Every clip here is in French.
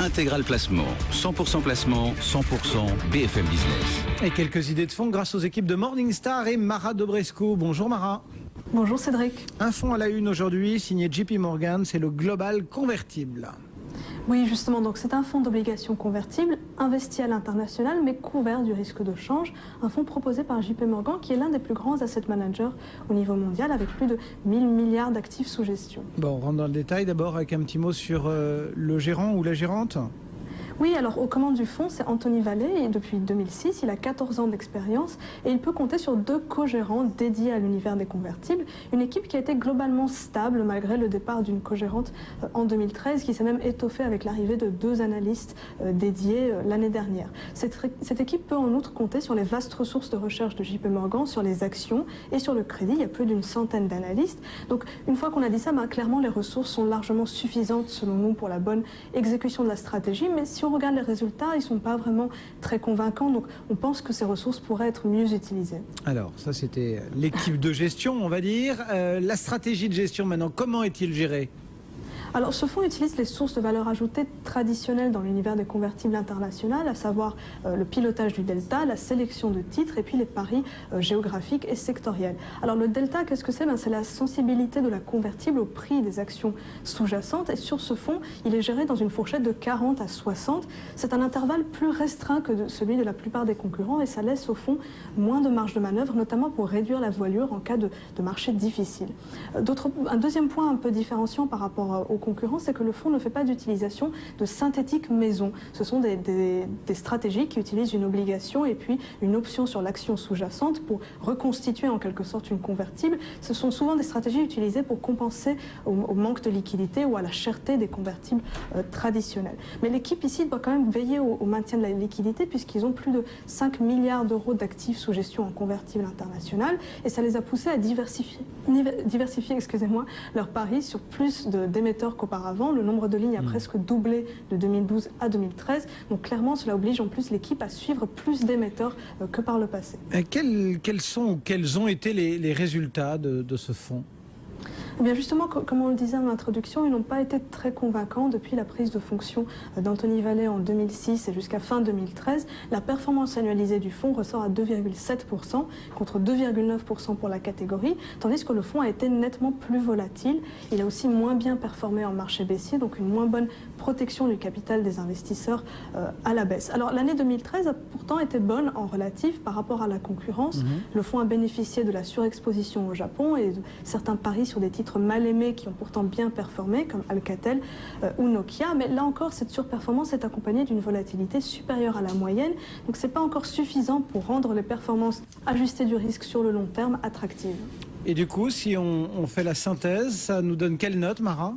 Intégral Placement. 100% placement, 100% BFM Business. Et quelques idées de fonds grâce aux équipes de Morningstar et Mara Dobresco. Bonjour Mara. Bonjour Cédric. Un fonds à la une aujourd'hui, signé JP Morgan, c'est le Global Convertible. Oui, justement, donc c'est un fonds d'obligations convertibles investi à l'international mais couvert du risque de change. Un fonds proposé par JP Morgan qui est l'un des plus grands asset managers au niveau mondial avec plus de 1000 milliards d'actifs sous gestion. Bon, on rentre dans le détail d'abord avec un petit mot sur le gérant ou la gérante. Oui, alors aux commandes du fonds, c'est Anthony Vallée et depuis 2006, il a 14 ans d'expérience et il peut compter sur 2 co-gérants dédiés à l'univers des convertibles. Une équipe qui a été globalement stable malgré le départ d'une co-gérante en 2013 qui s'est même étoffée avec l'arrivée de 2 analystes dédiés l'année dernière. Cette équipe peut en outre compter sur les vastes ressources de recherche de JP Morgan, sur les actions et sur le crédit. Il y a plus d'une centaine d'analystes. Donc une fois qu'on a dit ça, clairement les ressources sont largement suffisantes selon nous pour la bonne exécution de la stratégie. Mais si on regarde les résultats, ils ne sont pas vraiment très convaincants, donc on pense que ces ressources pourraient être mieux utilisées. Alors, ça c'était l'équipe de gestion, on va dire. La stratégie de gestion maintenant, comment est-il géré ? Alors ce fonds utilise les sources de valeur ajoutée traditionnelles dans l'univers des convertibles internationaux, à savoir le pilotage du delta, la sélection de titres et puis les paris géographiques et sectoriels. Alors le delta, qu'est-ce que c'est ? C'est la sensibilité de la convertible au prix des actions sous-jacentes et sur ce fonds, il est géré dans une fourchette de 40 à 60. C'est un intervalle plus restreint que celui de la plupart des concurrents et ça laisse au fond moins de marge de manœuvre, notamment pour réduire la voilure en cas de marché difficile. Un deuxième point un peu différenciant par rapport aux concurrents, c'est que le fonds ne fait pas d'utilisation de synthétique maison. Ce sont des stratégies qui utilisent une obligation et puis une option sur l'action sous-jacente pour reconstituer en quelque sorte une convertible. Ce sont souvent des stratégies utilisées pour compenser au manque de liquidité ou à la cherté des convertibles traditionnels. Mais l'équipe ici doit quand même veiller au maintien de la liquidité puisqu'ils ont plus de 5 milliards d'euros d'actifs sous gestion en convertible international et ça les a poussés à diversifier leurs paris sur plus d'émetteurs qu'auparavant. Le nombre de lignes a presque doublé de 2012 à 2013. Donc clairement, cela oblige en plus l'équipe à suivre plus d'émetteurs que par le passé. Quels ont été les résultats de ce fonds ? Eh bien justement, comme on le disait en introduction, ils n'ont pas été très convaincants depuis la prise de fonction d'Anthony Vallée en 2006 et jusqu'à fin 2013. La performance annualisée du fonds ressort à 2,7% contre 2,9% pour la catégorie, tandis que le fonds a été nettement plus volatile. Il a aussi moins bien performé en marché baissier, donc une moins bonne protection du capital des investisseurs à la baisse. Alors l'année 2013 a pourtant été bonne en relatif par rapport à la concurrence. Le fonds a bénéficié de la surexposition au Japon et de certains paris sur des titres mal aimés qui ont pourtant bien performé, comme Alcatel ou Nokia. Mais là encore, cette surperformance est accompagnée d'une volatilité supérieure à la moyenne. Donc ce n'est pas encore suffisant pour rendre les performances ajustées du risque sur le long terme attractives. Et du coup, si on fait la synthèse, ça nous donne quelle note, Mara ?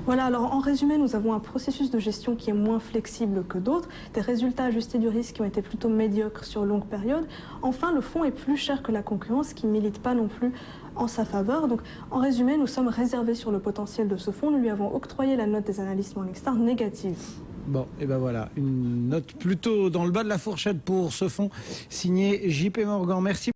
Voilà, alors en résumé, nous avons un processus de gestion qui est moins flexible que d'autres, des résultats ajustés du risque qui ont été plutôt médiocres sur longue période. Enfin, le fonds est plus cher que la concurrence qui ne milite pas non plus en sa faveur. Donc en résumé, nous sommes réservés sur le potentiel de ce fonds. Nous lui avons octroyé la note des analystes Morningstar négative. Bon, et ben voilà, une note plutôt dans le bas de la fourchette pour ce fonds signé JP Morgan. Merci.